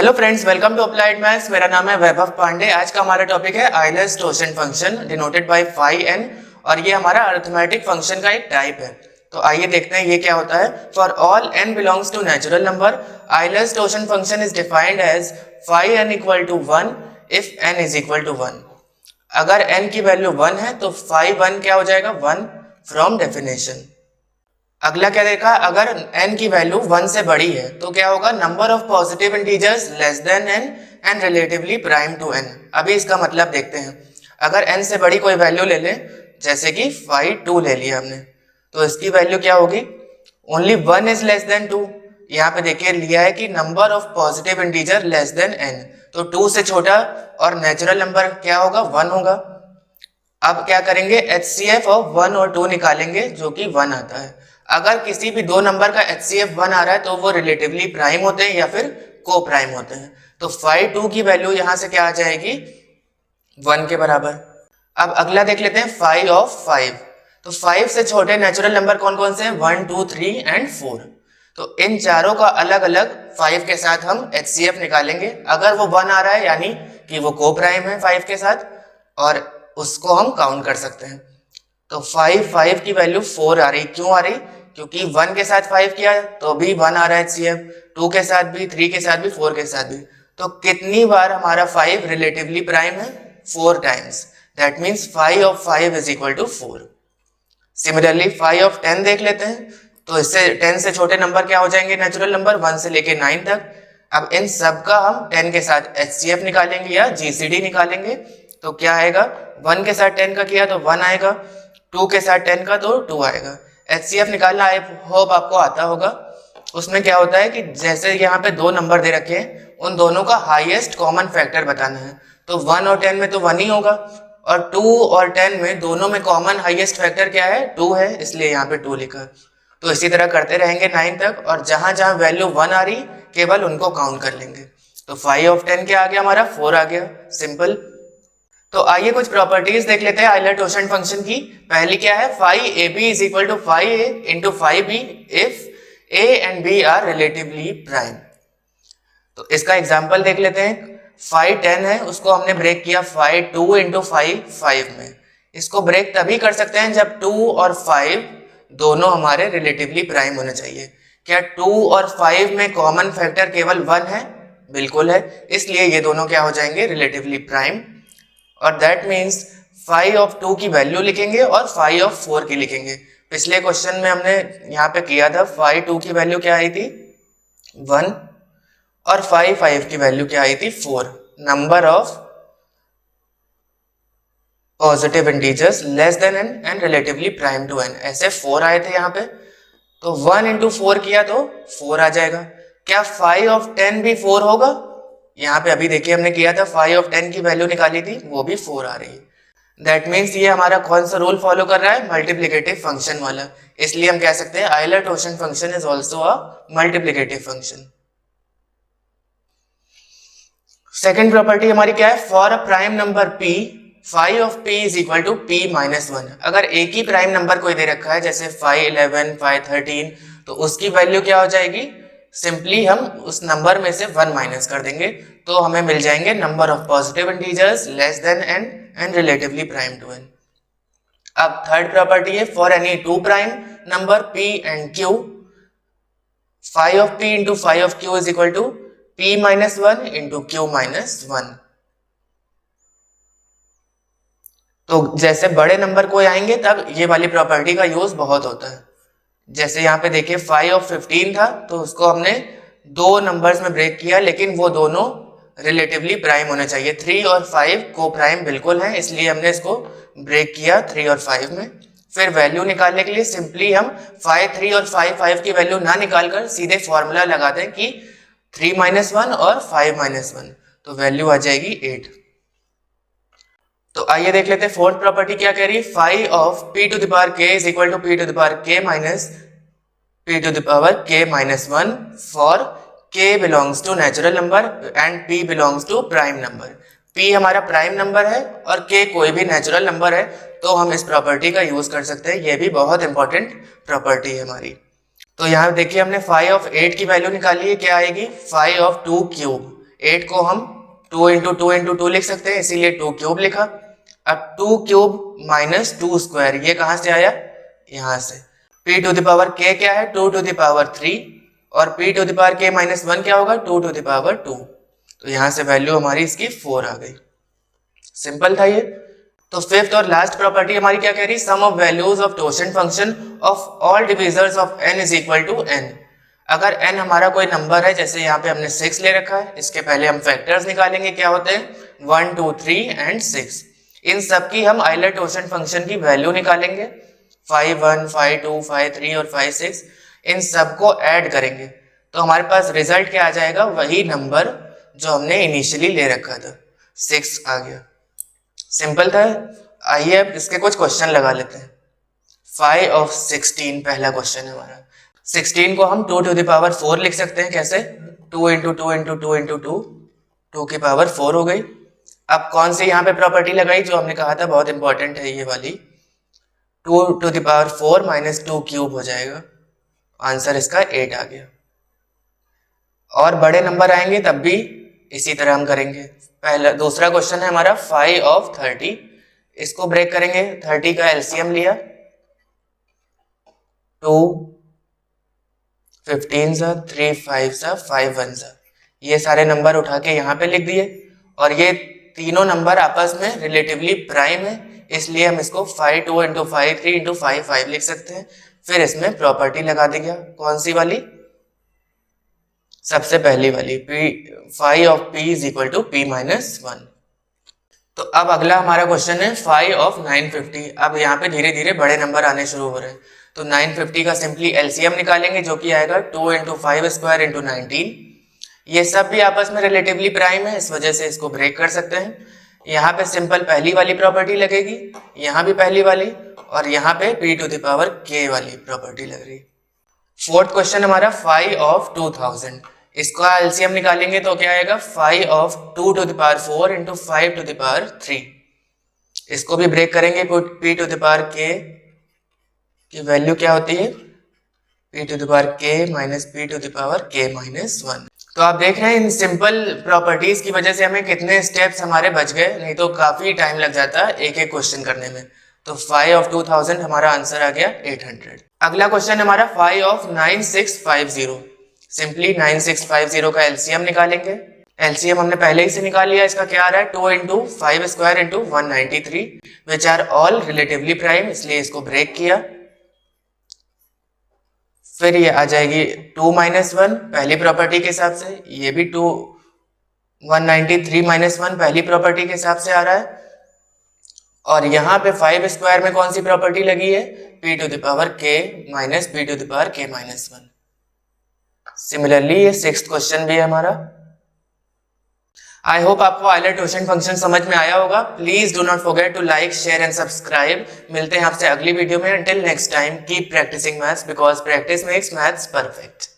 Hello friends, welcome to applied maths. मेरा नाम है वैभव पांडे। आज का हमारा टॉपिक है आइलर-स्टोरशन function denoted by phi n, और ये हमारा अरिथमेटिक फंक्शन का एक टाइप है। तो आइए देखते हैं ये क्या होता है। For all n belongs to natural number, आइलर-स्टोरशन function is defined as phi n equal to 1 if n is equal to 1। अगर n की वैल्यू 1 है तो फाई 1 क्या हो जाएगा, 1 फ्रॉम डेफिनेशन। अगला क्या देखा, अगर n की वैल्यू 1 से बड़ी है तो क्या होगा, number of positive integers less than n and relatively prime to n। अभी इसका मतलब देखते हैं। अगर n से बड़ी कोई वैल्यू ले लें, जैसे कि फाई 2 ले लिया हमने, तो इसकी वैल्यू क्या होगी, ओनली 1 इज लेस देन 2। यहाँ पे देखिए लिया है कि number of positive integer less than n, तो 2 से छोटा और नेचुरल नंबर क्या होगा, 1 होगा। अब क्या करेंगे, HCF ऑफ 1 और 2 निकालेंगे, जो कि 1 आता है। अगर किसी भी दो नंबर का HCF 1 आ रहा है तो वो रिलेटिवली प्राइम होते हैं या फिर को प्राइम होते हैं। तो फाई 2 की वैल्यू यहां से क्या आ जाएगी, 1 के बराबर। अब अगला देख लेते हैं, फाई ऑफ 5। तो 5 से छोटे नेचुरल नंबर कौन कौन से हैं, 1, 2, 3 एंड 4। तो इन चारों का अलग अलग 5 के साथ हम HCF निकालेंगे। अगर वो 1 आ रहा है यानी कि वो को प्राइम है 5 के साथ, और उसको हम काउंट कर सकते हैं। तो 5 की वैल्यू 4 आ रही, क्यों आ रही, क्योंकि 1 के साथ 5 किया तो भी 1 आ रहा है HCF, 2 के साथ भी, 3 के साथ भी, 4 के साथ भी। तो कितनी बार हमारा 5 रिलेटिवली प्राइम है, 4 times. That means phi of 5 is equal to 4। Similarly phi of 10 देख लेते हैं। तो इससे 10 से छोटे नंबर क्या हो जाएंगे, नेचुरल नंबर 1 से लेके 9 तक। अब इन सब का हम 10 के साथ HCF निकालेंगे या GCD निकालेंगे। तो क्या आएगा, 1 के साथ 10 का किया तो 1 आएगा, 2 के साथ 10 का तो 2 आएगा। HCF निकालना आई होप आपको आता होगा। उसमें क्या होता है कि जैसे यहाँ पे दो नंबर दे रखे हैं, उन दोनों का हाईएस्ट कॉमन फैक्टर बताना है। तो 1 और 10 में तो 1 ही होगा, और 2 और 10 में दोनों में कॉमन हाईएस्ट फैक्टर क्या है, 2 है, इसलिए यहाँ पे 2 लिखा। तो इसी तरह करते रहेंगे 9 तक, और जहां जहां वैल्यू 1 आ रही केवल उनको काउंट कर लेंगे। तो फाई ऑफ 10 क्या आ गया हमारा, 4 आ गया, सिंपल। तो आइए कुछ प्रॉपर्टीज देख लेते हैं आइलर-टोशन फंक्शन की। पहली क्या है, phi A B is equal to phi A into phi B if A and B are relatively prime. तो इसका एग्जांपल देख लेते हैं। फाई 10 है, उसको हमने ब्रेक किया फाई 2 इंटू फाई 5 में। इसको ब्रेक तभी कर सकते हैं जब 2 और 5 दोनों हमारे रिलेटिवली प्राइम होने चाहिए। क्या 2 और 5 में कॉमन फैक्टर केवल 1 है, बिल्कुल है, इसलिए ये दोनों क्या हो जाएंगे, रिलेटिवली प्राइम। और दैट मीन्स फाई ऑफ 2 की वैल्यू लिखेंगे और फाई ऑफ 4 की लिखेंगे। पिछले क्वेश्चन में हमने यहाँ पे किया था, फाई 2 की वैल्यू क्या आई थी, 1, और फाई 5 की वैल्यू क्या आई थी, 4। Number of positive integers less than n and relatively prime to n, ऐसे 4 आए थे यहाँ पे। तो 1 इंटू 4 किया तो 4 आ जाएगा। क्या फाई ऑफ 10 भी 4 होगा, यहाँ पे अभी देखिए हमने किया था, फाई ऑफ 10 की वैल्यू निकाली थी, वो भी 4 आ रही है। दैट मीन्स ये हमारा कौन सा रूल फॉलो कर रहा है, मल्टीप्लिकेटिव फंक्शन वाला। इसलिए हम कह सकते हैं Euler totient function is also a multiplicative function. Second property हमारी क्या है, for a prime number p phi of p is equal to p minus 1। अगर एक ही प्राइम नंबर कोई दे रखा है, जैसे फाई 11, फाई 13, तो उसकी वैल्यू क्या हो जाएगी, सिंपली हम उस नंबर में से 1 माइनस कर देंगे, तो हमें मिल जाएंगे number of positive integers less than n and relatively prime to n। अब थर्ड प्रॉपर्टी है, for any 2 prime number p and q, phi of p into phi of q is equal to p minus 1 into q minus 1। तो जैसे बड़े number कोई आएंगे तब ये वाली प्रॉपर्टी का यूज बहुत होता है। जैसे यहाँ पे देखिए फाई ऑफ 15 था, तो उसको हमने दो नंबर्स में ब्रेक किया, लेकिन वो दोनों रिलेटिवली प्राइम होने चाहिए। 3 और 5 को प्राइम बिल्कुल है, इसलिए हमने इसको ब्रेक किया 3 और 5 में। फिर वैल्यू निकालने के लिए सिंपली हम फाई 3 और फाई 5 की वैल्यू ना निकालकर सीधे फॉर्मूला लगा दें कि 3 माइनस 1 और 5 माइनस 1, तो वैल्यू आ जाएगी 8। तो आइए देख लेते हैं फोर्थ प्रॉपर्टी क्या कह रही है, phi of p to the power k is equal to p to the power k minus p to the power k minus 1 for k belongs to natural number and p belongs to prime number. p हमारा prime number है और k कोई भी natural number है, तो हम इस property का यूज कर सकते हैं। ये भी बहुत इंपॉर्टेंट प्रॉपर्टी है हमारी। तो यहाँ देखिए हमने फाई ऑफ 8 की वैल्यू निकाली है, क्या आएगी, फाई ऑफ 2 क्यूब 8 को हम 2 इंटू 2 इंटू 2 लिख सकते हैं, इसीलिए 2 क्यूब लिखा। अब 2 क्यूब माइनस 2 स्क्वायर, ये कहां से आया? यहां से। p to the power k क्या है? 2 टू द पावर 3, और p to the power k minus 1 क्या होगा? 2 टू द पावर 2। तो यहां से वैल्यू हमारी इसकी 4 आ गई। सिंपल था ये। तो फिफ्थ और लास्ट प्रॉपर्टी हमारी क्या कह रही? Sum of values of totient function of all divisors of n is equal to n। अगर n हमारा कोई नंबर है, जैसे यहाँ पे हमने 6 ले रखा है, इसके पहले हम फैक्टर्स निकालेंगे, क्या होते हैं? 1 2 3 एंड 6। इन सब की हम आइलर टोसेंट फंक्शन की वैल्यू निकालेंगे, 5 1 5 2 5 3 और 5 6। इन सबको ऐड करेंगे तो हमारे पास रिजल्ट क्या आ जाएगा? वही नंबर जो हमने इनिशियली ले रखा था, 6 आ गया। सिंपल था। आइए अब इसके कुछ क्वेश्चन लगा लेते हैं। 5 of 16 पहला क्वेश्चन है हमारा। 16 को हम 2 टू द पावर 4 लिख सकते हैं, कैसे? 2 इंटू 2 इंटू 2 इंटू 2, 2 की पावर 4 हो गई। अब कौन सी यहाँ पे प्रॉपर्टी लगाई जो हमने कहा था बहुत इंपॉर्टेंट है ये वाली? 2 to the power 4 minus 2 cube हो जाएगा। आंसर इसका 8 आ गया। और बड़े नंबर आएंगे तब भी इसी तरह हम करेंगे। पहला दूसरा क्वेश्चन है हमारा 5 of 30। इसको ब्रेक करेंगे, 30 का एलसीएम लिया, 2 15 सा 3 5 सा 5 1 सा, ये सारे नंबर उठा के यहाँ पे लिख दिए। और ये तीनों नंबर आपस में रिलेटिवली प्राइम है, इसलिए हम इसको 5 2 इंटू 5 3 इंटू 5 5 लिख सकते हैं। फिर इसमें प्रॉपर्टी लगा दिया, कौन सी वाली? सबसे पहली वाली, phi of p is equal to p minus 1। तो अब अगला हमारा क्वेश्चन है 5 of 950। अब यहाँ पे धीरे धीरे बड़े नंबर आने शुरू हो रहे हैं, तो 950 का सिंपली एलसीएम निकालेंगे जो कि आएगा 2 इंटू 5 स्क्वायर इंटू 19। ये सब भी आपस में रिलेटिवली प्राइम है, इस वजह से इसको ब्रेक कर सकते हैं। यहाँ पे सिंपल पहली वाली प्रॉपर्टी लगेगी, यहाँ भी पहली वाली, और यहाँ पे p to the power k वाली प्रॉपर्टी लग रही। फोर्थ क्वेश्चन हमारा 5 of 2000। इसका एलसीएम निकालेंगे तो क्या आएगा? 5 of 2 to the power 4 into 5 to the power 3। इसको भी ब्रेक करेंगे, p to the power k की वैल्यू क्या होती है? p to the power k minus p to the power k minus 1। तो आप देख रहे हैं इन सिंपल प्रॉपर्टीज की वजह से हमें कितने स्टेप्स हमारे बच गए, नहीं तो काफी टाइम लग जाता एक एक क्वेश्चन करने में। तो 5 of 2000 हमारा आंसर आ गया 800। अगला क्वेश्चन हमारा 5 of 9650। सिंपली 9650 का एलसीएम निकालेंगे। एलसीएम हमने पहले ही से निकाल लिया, इसका क्या आ रहा है? 2 into 5 square into 193, which are all relatively prime, इसलिए इसको ब्रेक किया। फिर ये आ जाएगी 2 माइनस 1 पहली प्रॉपर्टी के हिसाब से, ये भी 2 193 माइनस 1 पहली प्रॉपर्टी के हिसाब से आ रहा है। और यहाँ पे 5 स्क्वायर में कौन सी प्रॉपर्टी लगी है? p to the power k minus p to the power k minus 1। Similarly ये सिक्स्थ क्वेश्चन भी है हमारा। आई होप आपको आइलर टोसेंट फंक्शन समझ में आया होगा। Please do not forget to like share and subscribe. मिलते हैं आपसे अगली वीडियो में। Until next time keep practising maths because practice makes maths perfect.